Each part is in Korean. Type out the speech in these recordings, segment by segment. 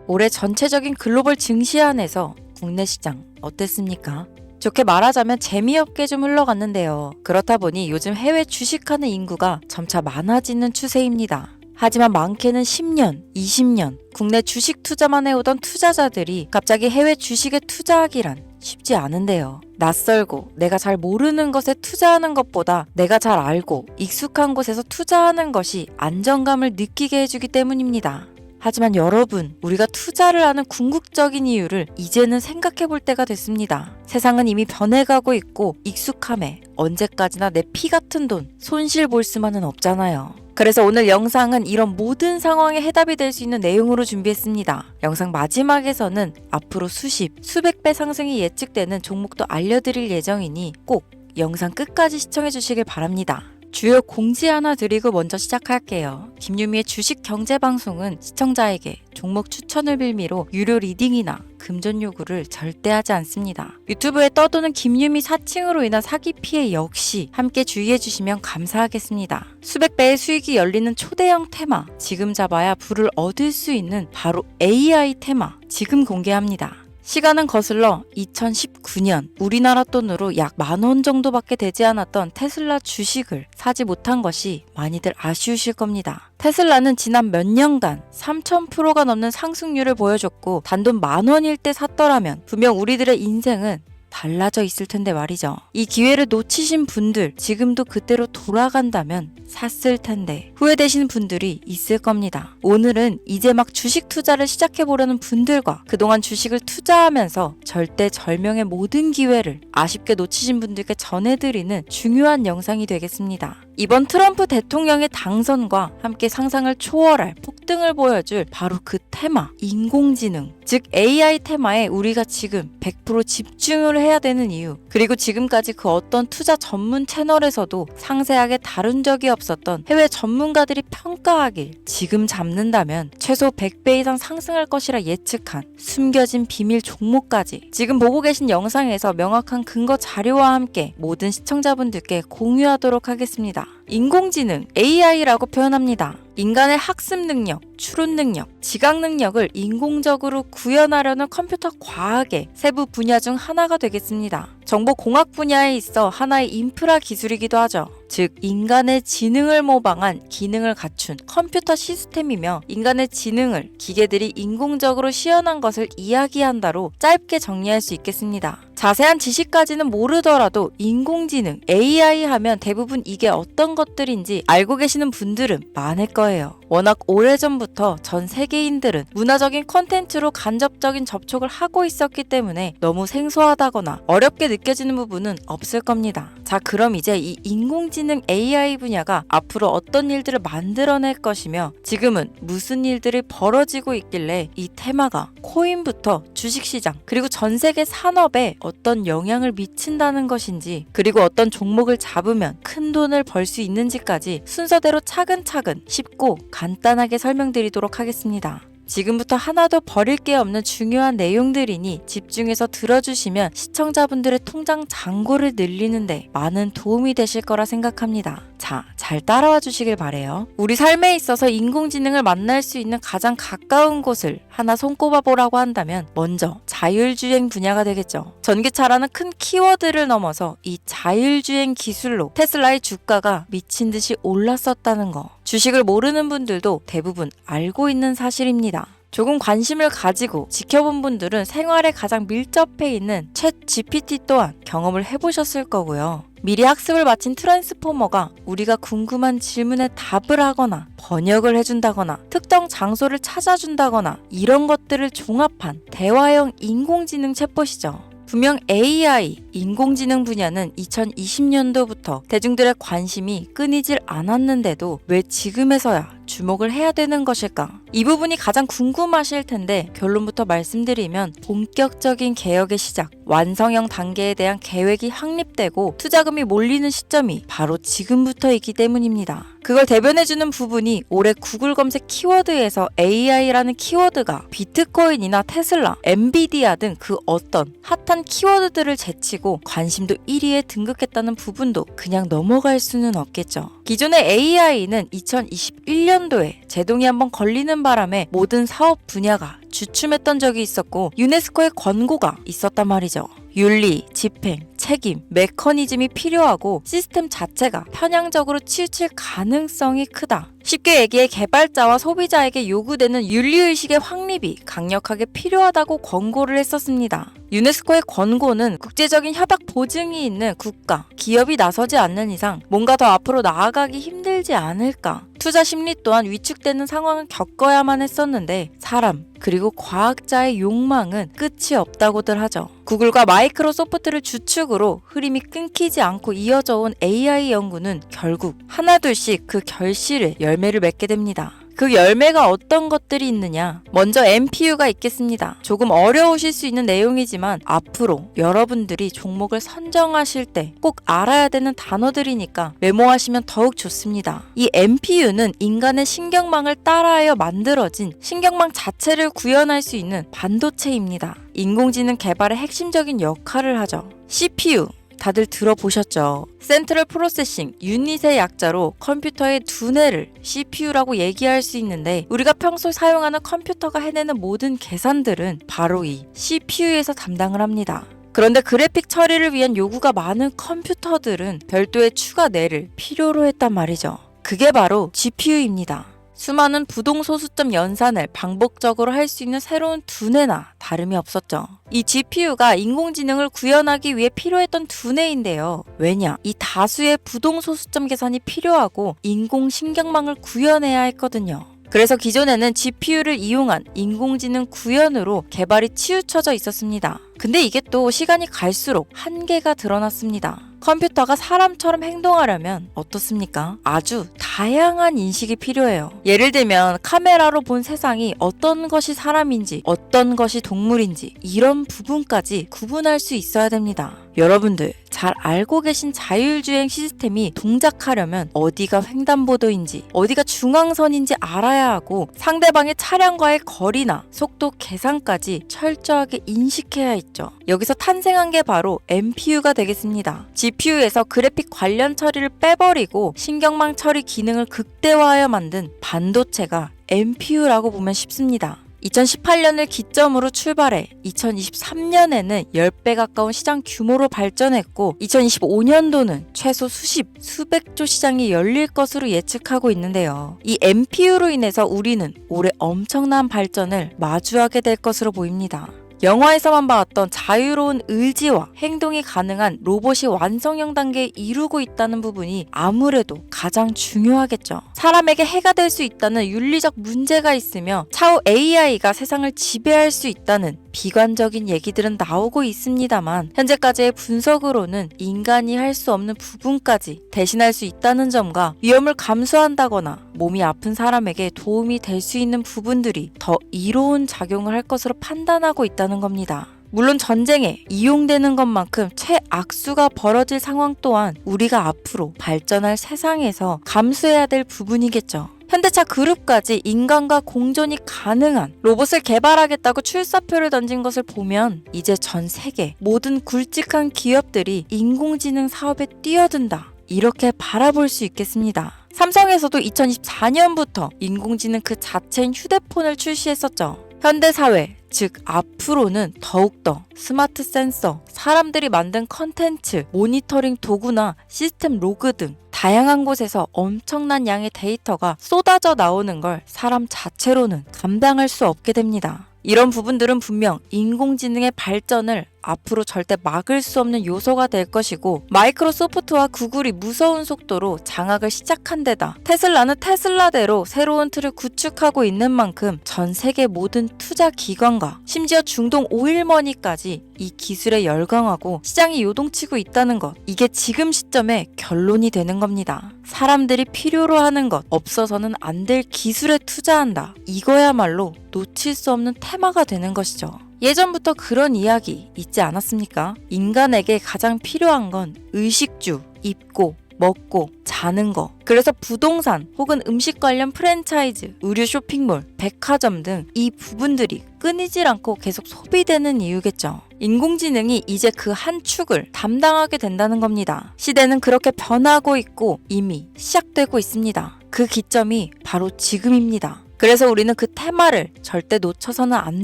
올해 전체적인 글로벌 증시안에서 국내 시장 어땠습니까? 좋게 말하자면 재미없게 좀 흘러갔는데요. 그렇다 보니 요즘 해외 주식하는 인구가 점차 많아지는 추세입니다. 하지만 많게는 10년, 20년 국내 주식 투자만 해오던 투자자들이 갑자기 해외 주식에 투자하기란 쉽지 않은데요. 낯설고 내가 잘 모르는 것에 투자하는 것보다 내가 잘 알고 익숙한 곳에서 투자하는 것이 안정감을 느끼게 해주기 때문입니다. 하지만 여러분, 우리가 투자를 하는 궁극적인 이유를 이제는 생각해 볼 때가 됐습니다. 세상은 이미 변해가고 있고 익숙함에 언제까지나 내 피 같은 돈 손실 볼 수만은 없잖아요. 그래서 오늘 영상은 이런 모든 상황에 해답이 될 수 있는 내용으로 준비했습니다. 영상 마지막에서는 앞으로 수십, 수백 배 상승이 예측되는 종목도 알려드릴 예정이니 꼭 영상 끝까지 시청해 주시길 바랍니다. 주요 공지 하나 드리고 먼저 시작할게요. 김유미의 주식 경제 방송은 시청자에게 종목 추천을 빌미로 유료 리딩이나 금전 요구를 절대 하지 않습니다. 유튜브에 떠도는 김유미 사칭으로 인한 사기 피해 역시 함께 주의해 주시면 감사하겠습니다. 수백 배의 수익이 열리는 초대형 테마, 지금 잡아야 부를 얻을 수 있는 바로 AI 테마, 지금 공개합니다. 시간은 거슬러 2019년 우리나라 돈으로 약 10,000원 정도밖에 되지 않았던 테슬라 주식을 사지 못한 것이 많이들 아쉬우실 겁니다. 테슬라는 지난 몇 년간 3000%가 넘는 상승률을 보여줬고 단돈 10,000원일 때 샀더라면 분명 우리들의 인생은 달라져 있을 텐데 말이죠. 이 기회를 놓치신 분들, 지금도 그때로 돌아간다면 샀을 텐데 후회되시는 분들이 있을 겁니다. 오늘은 이제 막 주식 투자를 시작해보려는 분들과 그동안 주식을 투자하면서 절대절명의 모든 기회를 아쉽게 놓치신 분들께 전해드리는 중요한 영상이 되겠습니다. 이번 트럼프 대통령의 당선과 함께 상상을 초월할 폭등을 보여줄 바로 그 테마, 인공지능, 즉 AI 테마에 우리가 지금 100% 집중을 해야 되는 이유, 그리고 지금까지 그 어떤 투자 전문 채널에서도 상세하게 다룬 적이 없었던 해외 전문가들이 평가하길 지금 잡는다면 최소 100배 이상 상승할 것이라 예측한 숨겨진 비밀 종목까지 지금 보고 계신 영상에서 명확한 근거 자료와 함께 모든 시청자분들께 공유하도록 하겠습니다. 인공지능, AI라고 표현합니다. 인간의 학습 능력, 추론 능력, 지각 능력을 인공적으로 구현하려는 컴퓨터 과학의 세부 분야 중 하나가 되겠습니다. 정보공학 분야에 있어 하나의 인프라 기술이기도 하죠. 즉 인간의 지능을 모방한 기능을 갖춘 컴퓨터 시스템이며 인간의 지능을 기계들이 인공적으로 시연한 것을 이야기한다로 짧게 정리할 수 있겠습니다. 자세한 지식까지는 모르더라도 인공지능, AI 하면 대부분 이게 어떤 것들인지 알고 계시는 분들은 많을 거예요. 워낙 오래전부터 전 세계인들은 문화적인 콘텐츠로 간접적인 접촉을 하고 있었기 때문에 너무 생소하다거나 어렵게 느껴지는 부분은 없을 겁니다. 자, 그럼 이제 이 인공지능 AI 분야가 앞으로 어떤 일들을 만들어낼 것이며 지금은 무슨 일들이 벌어지고 있길래 이 테마가 코인부터 주식시장 그리고 전 세계 산업에 어떤 영향을 미친다는 것인지, 그리고 어떤 종목을 잡으면 큰 돈을 벌 수 있는지까지 순서대로 차근차근 쉽고 간단하게 설명드리도록 하겠습니다. 지금부터 하나도 버릴 게 없는 중요한 내용들이니 집중해서 들어주시면 시청자분들의 통장 잔고를 늘리는데 많은 도움이 되실 거라 생각합니다. 자, 잘 따라와 주시길 바래요. 우리 삶에 있어서 인공지능을 만날 수 있는 가장 가까운 곳을 하나 손꼽아 보라고 한다면 먼저 자율주행 분야가 되겠죠. 전기차라는 큰 키워드를 넘어서 이 자율주행 기술로 테슬라의 주가가 미친 듯이 올랐었다는 거, 주식을 모르는 분들도 대부분 알고 있는 사실입니다. 조금 관심을 가지고 지켜본 분들은 생활에 가장 밀접해 있는 챗 GPT 또한 경험을 해보셨을 거고요. 미리 학습을 마친 트랜스포머가 우리가 궁금한 질문에 답을 하거나 번역을 해준다거나 특정 장소를 찾아준다거나 이런 것들을 종합한 대화형 인공지능 챗봇이죠. 분명 AI, 인공지능 분야는 2020년도부터 대중들의 관심이 끊이질 않았는데도 왜 지금에서야 주목을 해야 되는 것일까? 이 부분이 가장 궁금하실 텐데 결론부터 말씀드리면 본격적인 개혁의 시작, 완성형 단계에 대한 계획이 확립되고 투자금이 몰리는 시점이 바로 지금부터이기 때문입니다. 그걸 대변해주는 부분이 올해 구글 검색 키워드에서 AI라는 키워드가 비트코인이나 테슬라, 엔비디아 등 그 어떤 핫한 키워드들을 제치고 관심도 1위에 등극했다는 부분도 그냥 넘어갈 수는 없겠죠. 기존의 AI는 2021년도에 제동이 한번 걸리는 바람에 모든 사업 분야가 주춤했던 적이 있었고 유네스코의 권고가 있었단 말이죠. 윤리, 집행, 책임, 메커니즘이 필요하고 시스템 자체가 편향적으로 치우칠 가능성이 크다. 쉽게 얘기해 개발자와 소비자에게 요구되는 윤리의식의 확립이 강력하게 필요하다고 권고를 했었습니다. 유네스코의 권고는 국제적인 협약 보증이 있는 국가, 기업이 나서지 않는 이상 뭔가 더 앞으로 나아가기 힘들지 않을까. 투자 심리 또한 위축되는 상황을 겪어야만 했었는데 사람, 그리고 과학자의 욕망은 끝이 없다고들 하죠. 구글과 마이크로소프트를 주축으로 흐름이 끊기지 않고 이어져 온 AI 연구는 결국 하나둘씩 그 결실의 열매를 맺게 됩니다. 그 열매가 어떤 것들이 있느냐? 먼저 MPU가 있겠습니다. 조금 어려우실 수 있는 내용이지만 앞으로 여러분들이 종목을 선정하실 때 꼭 알아야 되는 단어들이니까 메모하시면 더욱 좋습니다. 이 MPU는 인간의 신경망을 따라하여 만들어진 신경망 자체를 구현할 수 있는 반도체입니다. 인공지능 개발의 핵심적인 역할을 하죠. CPU 다들 들어보셨죠? 센트럴 프로세싱 유닛의 약자로 컴퓨터의 두뇌를 CPU라고 얘기할 수 있는데 우리가 평소 사용하는 컴퓨터가 해내는 모든 계산들은 바로 이 CPU에서 담당을 합니다. 그런데 그래픽 처리를 위한 요구가 많은 컴퓨터들은 별도의 추가 뇌를 필요로 했단 말이죠. 그게 바로 GPU입니다. 수많은 부동소수점 연산을 반복적으로 할 수 있는 새로운 두뇌나 다름이 없었죠. 이 GPU가 인공지능을 구현하기 위해 필요했던 두뇌인데요. 왜냐? 이 다수의 부동소수점 계산이 필요하고 인공신경망을 구현해야 했거든요. 그래서 기존에는 GPU를 이용한 인공지능 구현으로 개발이 치우쳐져 있었습니다. 근데 이게 또 시간이 갈수록 한계가 드러났습니다. 컴퓨터가 사람처럼 행동하려면 어떻습니까? 아주 다양한 인식이 필요해요. 예를 들면 카메라로 본 세상이 어떤 것이 사람인지 어떤 것이 동물인지 이런 부분까지 구분할 수 있어야 됩니다. 여러분들 잘 알고 계신 자율주행 시스템이 동작하려면 어디가 횡단보도인지 어디가 중앙선인지 알아야 하고 상대방의 차량과의 거리나 속도 계산까지 철저하게 인식해야 있죠. 여기서 탄생한 게 바로 MPU가 되겠습니다. GPU에서 그래픽 관련 처리를 빼버리고 신경망 처리 기능을 극대화하여 만든 반도체가 MPU라고 보면 쉽습니다. 2018년을 기점으로 출발해 2023년에는 10배 가까운 시장 규모로 발전했고 2025년도는 최소 수백조 시장이 열릴 것으로 예측하고 있는데요. 이 MPU로 인해서 우리는 올해 엄청난 발전을 마주하게 될 것으로 보입니다. 영화에서만 봤던 자유로운 의지와 행동이 가능한 로봇이 완성형 단계에 이루고 있다는 부분이 아무래도 가장 중요하겠죠. 사람에게 해가 될 수 있다는 윤리적 문제가 있으며 차후 AI가 세상을 지배할 수 있다는 비관적인 얘기들은 나오고 있습니다만 현재까지의 분석으로는 인간이 할 수 없는 부분까지 대신할 수 있다는 점과 위험을 감수한다거나 몸이 아픈 사람에게 도움이 될 수 있는 부분들이 더 이로운 작용을 할 것으로 판단하고 있다는 겁니다. 물론 전쟁에 이용되는 것만큼 최악수가 벌어질 상황 또한 우리가 앞으로 발전할 세상에서 감수해야 될 부분이겠죠. 현대차 그룹까지 인간과 공존이 가능한 로봇을 개발하겠다고 출사표를 던진 것을 보면 이제 전 세계 모든 굵직한 기업들이 인공지능 사업에 뛰어든다. 이렇게 바라볼 수 있겠습니다. 삼성에서도 2024년부터 인공지능 그 자체인 휴대폰을 출시했었죠. 현대사회, 즉 앞으로는 더욱더 스마트 센서, 사람들이 만든 컨텐츠, 모니터링 도구나 시스템 로그 등 다양한 곳에서 엄청난 양의 데이터가 쏟아져 나오는 걸 사람 자체로는 감당할 수 없게 됩니다. 이런 부분들은 분명 인공지능의 발전을 앞으로 절대 막을 수 없는 요소가 될 것이고 마이크로소프트와 구글이 무서운 속도로 장악을 시작한 데다 테슬라는 테슬라대로 새로운 틀을 구축하고 있는 만큼 전 세계 모든 투자 기관과 심지어 중동 오일머니까지 이 기술에 열광하고 시장이 요동치고 있다는 것, 이게 지금 시점에 결론이 되는 겁니다. 사람들이 필요로 하는 것, 없어서는 안 될 기술에 투자한다. 이거야말로 놓칠 수 없는 테마가 되는 것이죠. 예전부터 그런 이야기 있지 않았습니까? 인간에게 가장 필요한 건 의식주, 입고, 먹고, 자는 거. 그래서 부동산 혹은 음식 관련 프랜차이즈, 의류 쇼핑몰, 백화점 등 이 부분들이 끊이질 않고 계속 소비되는 이유겠죠. 인공지능이 이제 그 한 축을 담당하게 된다는 겁니다. 시대는 그렇게 변하고 있고 이미 시작되고 있습니다. 그 기점이 바로 지금입니다. 그래서 우리는 그 테마를 절대 놓쳐서는 안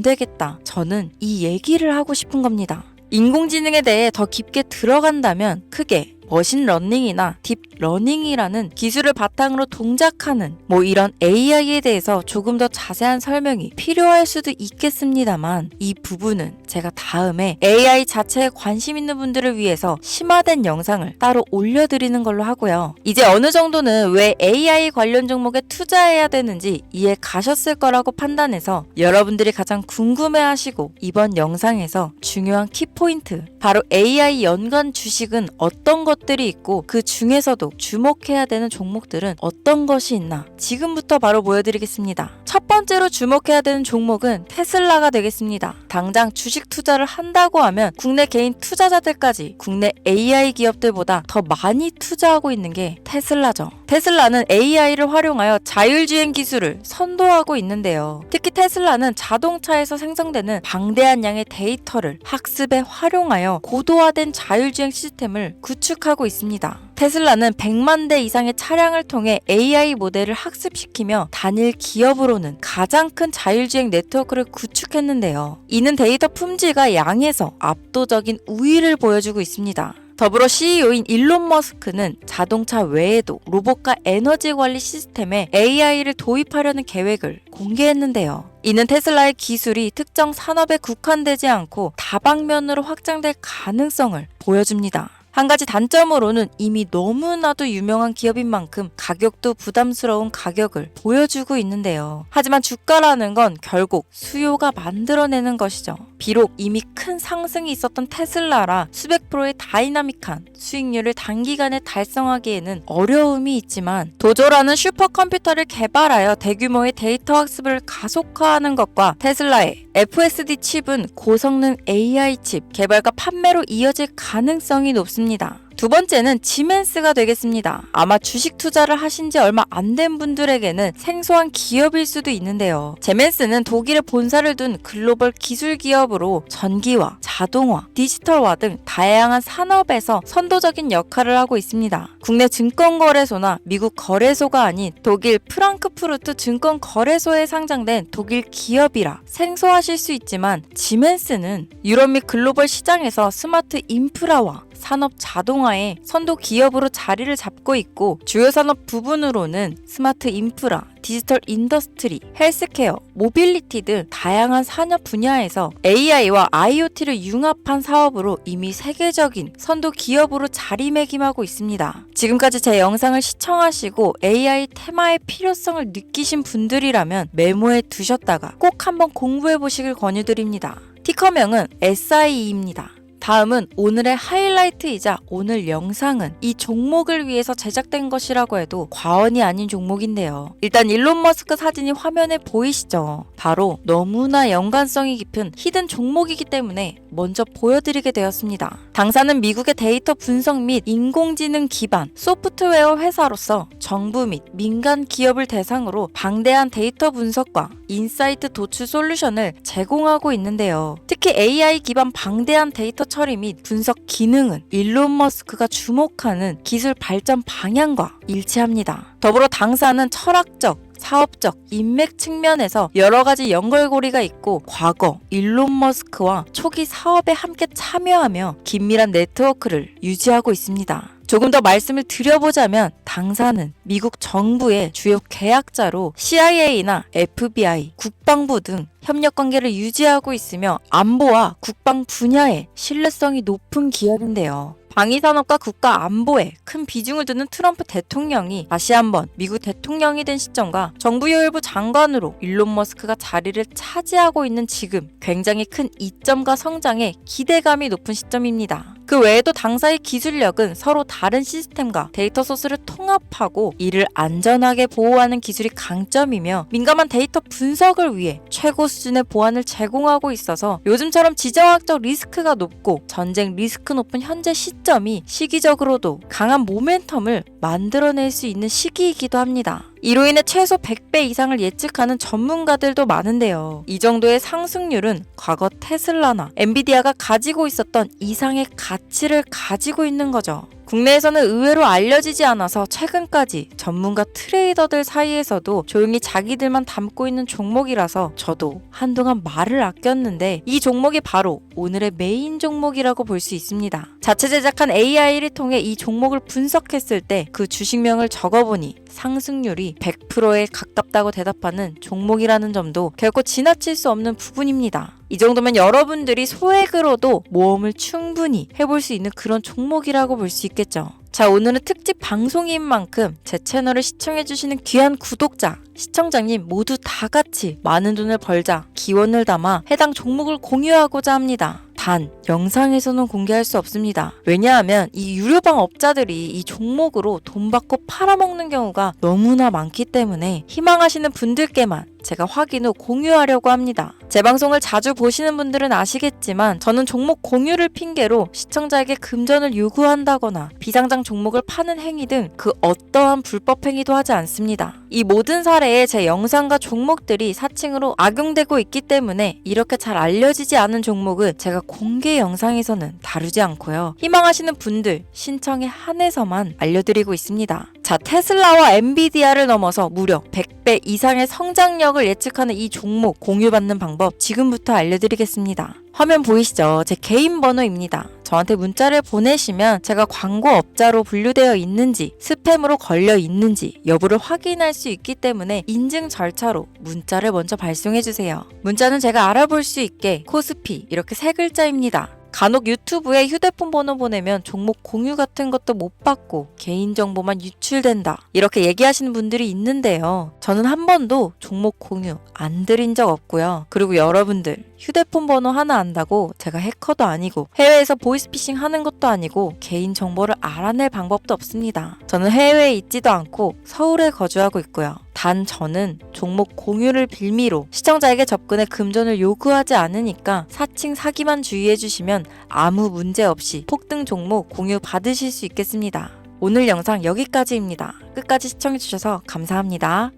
되겠다. 저는 이 얘기를 하고 싶은 겁니다. 인공지능에 대해 더 깊게 들어간다면 크게 머신러닝이나 딥러닝이라는 기술을 바탕으로 동작하는 이런 AI에 대해서 조금 더 자세한 설명이 필요할 수도 있겠습니다만 이 부분은 제가 다음에 AI 자체에 관심 있는 분들을 위해서 심화된 영상을 따로 올려드리는 걸로 하고요. 이제 어느 정도는 왜 AI 관련 종목에 투자해야 되는지 이해 가셨을 거라고 판단해서 여러분들이 가장 궁금해하시고 이번 영상에서 중요한 키포인트 바로 AI 연관 주식은 어떤 것들이 있고 그 중에서도 주목해야 되는 종목들은 어떤 것이 있나 지금부터 바로 보여드리겠습니다. 첫 번째로 주목해야 되는 종목은 테슬라가 되겠습니다. 당장 주식 투자를 한다고 하면 국내 개인 투자자들까지 국내 AI 기업들보다 더 많이 투자하고 있는 게 테슬라죠. 테슬라는 AI를 활용하여 자율주행 기술을 선도하고 있는데요. 특히 테슬라는 자동차에서 생성되는 방대한 양의 데이터를 학습에 활용하여 고도화된 자율주행 시스템을 구축하고 있습니다. 테슬라는 100만 대 이상의 차량을 통해 AI 모델을 학습시키며 단일 기업으로는 가장 큰 자율주행 네트워크를 구축했는데요. 이는 데이터 품질과 양에서 압도적인 우위를 보여주고 있습니다. 더불어 CEO인 일론 머스크는 자동차 외에도 로봇과 에너지 관리 시스템에 AI를 도입하려는 계획을 공개했는데요. 이는 테슬라의 기술이 특정 산업에 국한되지 않고 다방면으로 확장될 가능성을 보여줍니다. 한 가지 단점으로는 이미 너무나도 유명한 기업인 만큼 가격도 부담스러운 가격을 보여주고 있는데요. 하지만 주가라는 건 결국 수요가 만들어내는 것이죠. 비록 이미 큰 상승이 있었던 테슬라라 수백 프로의 다이나믹한 수익률을 단기간에 달성하기에는 어려움이 있지만 도조라는 슈퍼컴퓨터를 개발하여 대규모의 데이터 학습을 가속화하는 것과 테슬라의 FSD 칩은 고성능 AI 칩 개발과 판매로 이어질 가능성이 높습니다. 두 번째는 지멘스가 되겠습니다. 아마 주식 투자를 하신 지 얼마 안 된 분들에게는 생소한 기업일 수도 있는데요. 지멘스는 독일에 본사를 둔 글로벌 기술 기업으로 전기화, 자동화, 디지털화 등 다양한 산업에서 선도적인 역할을 하고 있습니다. 국내 증권거래소나 미국 거래소가 아닌 독일 프랑크푸르트 증권거래소에 상장된 독일 기업이라 생소하실 수 있지만 지멘스는 유럽 및 글로벌 시장에서 스마트 인프라와 산업 자동화의 선도 기업으로 자리를 잡고 있고 주요 산업 부분으로는 스마트 인프라, 디지털 인더스트리, 헬스케어, 모빌리티 등 다양한 산업 분야에서 AI와 IoT를 융합한 사업으로 이미 세계적인 선도 기업으로 자리매김하고 있습니다. 지금까지 제 영상을 시청하시고 AI 테마의 필요성을 느끼신 분들이라면 메모해 두셨다가 꼭 한번 공부해 보시길 권유드립니다. 티커명은 SIE입니다. 다음은 오늘의 하이라이트이자 오늘 영상은 이 종목을 위해서 제작된 것이라고 해도 과언이 아닌 종목인데요. 일단 일론 머스크 사진이 화면에 보이시죠? 바로 너무나 연관성이 깊은 히든 종목이기 때문에 먼저 보여드리게 되었습니다. 당사는 미국의 데이터 분석 및 인공지능 기반 소프트웨어 회사로서 정부 및 민간 기업을 대상으로 방대한 데이터 분석과 인사이트 도출 솔루션을 제공하고 있는데요. 특히 AI 기반 방대한 데이터 처리 및 분석 기능은 일론 머스크가 주목하는 기술 발전 방향과 일치합니다. 더불어 당사는 철학적, 사업적, 인맥 측면에서 여러 가지 연결고리가 있고 과거 일론 머스크와 초기 사업에 함께 참여하며 긴밀한 네트워크를 유지하고 있습니다. 조금 더 말씀을 드려보자면 당사는 미국 정부의 주요 계약자로 CIA나 FBI, 국방부 등 협력 관계를 유지하고 있으며 안보와 국방 분야에 신뢰성이 높은 기업인데요. 방위산업과 국가 안보에 큰 비중을 두는 트럼프 대통령이 다시 한번 미국 대통령이 된 시점과 정부요일부 장관으로 일론 머스크가 자리를 차지하고 있는 지금 굉장히 큰 이점과 성장에 기대감이 높은 시점입니다. 그 외에도 당사의 기술력은 서로 다른 시스템과 데이터 소스를 통합하고 이를 안전하게 보호하는 기술이 강점이며 민감한 데이터 분석을 위해 최고 수준의 보안을 제공하고 있어서 요즘처럼 지정학적 리스크가 높고 전쟁 리스크 높은 현재 시점이 시기적으로도 강한 모멘텀을 만들어낼 수 있는 시기이기도 합니다. 이로 인해 최소 100배 이상을 예측하는 전문가들도 많은데요. 이 정도의 상승률은 과거 테슬라나 엔비디아가 가지고 있었던 이상의 가치를 가지고 있는 거죠. 국내에서는 의외로 알려지지 않아서 최근까지 전문가 트레이더들 사이에서도 조용히 자기들만 담고 있는 종목이라서 저도 한동안 말을 아꼈는데 이 종목이 바로 오늘의 메인 종목이라고 볼 수 있습니다. 자체 제작한 AI를 통해 이 종목을 분석했을 때 그 주식명을 적어보니 상승률이 100%에 가깝다고 대답하는 종목이라는 점도 결코 지나칠 수 없는 부분입니다. 이 정도면 여러분들이 소액으로도 모험을 충분히 해볼 수 있는 그런 종목이라고 볼 수 있겠죠. 자, 오늘은 특집 방송인 만큼 제 채널을 시청해주시는 귀한 구독자, 시청자님 모두 다 같이 많은 돈을 벌자 기원을 담아 해당 종목을 공유하고자 합니다. 단, 영상에서는 공개할 수 없습니다. 왜냐하면 이 유료방 업자들이 이 종목으로 돈 받고 팔아먹는 경우가 너무나 많기 때문에 희망하시는 분들께만 제가 확인 후 공유하려고 합니다. 제 방송을 자주 보시는 분들은 아시겠지만 저는 종목 공유를 핑계로 시청자에게 금전을 요구한다거나 비상장 종목을 파는 행위 등 그 어떠한 불법 행위도 하지 않습니다. 이 모든 사례에 제 영상과 종목들이 사칭으로 악용되고 있기 때문에 이렇게 잘 알려지지 않은 종목은 제가 공개 영상에서는 다루지 않고요. 희망하시는 분들 신청에 한해서만 알려드리고 있습니다. 자, 테슬라와 엔비디아를 넘어서 무려 100배 이상의 성장력을 예측하는 이 종목 공유받는 방법 지금부터 알려드리겠습니다. 화면 보이시죠? 제 개인 번호입니다. 저한테 문자를 보내시면 제가 광고업자로 분류되어 있는지 스팸으로 걸려 있는지 여부를 확인할 수 있기 때문에 인증 절차로 문자를 먼저 발송해주세요. 문자는 제가 알아볼 수 있게 코스피 이렇게 3글자입니다. 간혹 유튜브에 휴대폰 번호 보내면 종목 공유 같은 것도 못 받고 개인정보만 유출된다 이렇게 얘기하시는 분들이 있는데요. 저는 한 번도 종목 공유 안 드린 적 없고요. 그리고 여러분들 휴대폰 번호 하나 안다고 제가 해커도 아니고 해외에서 보이스피싱 하는 것도 아니고 개인정보를 알아낼 방법도 없습니다. 저는 해외에 있지도 않고 서울에 거주하고 있고요. 단 저는 종목 공유를 빌미로 시청자에게 접근해 금전을 요구하지 않으니까 사칭 사기만 주의해주시면 아무 문제 없이 폭등 종목 공유 받으실 수 있겠습니다. 오늘 영상 여기까지입니다. 끝까지 시청해주셔서 감사합니다.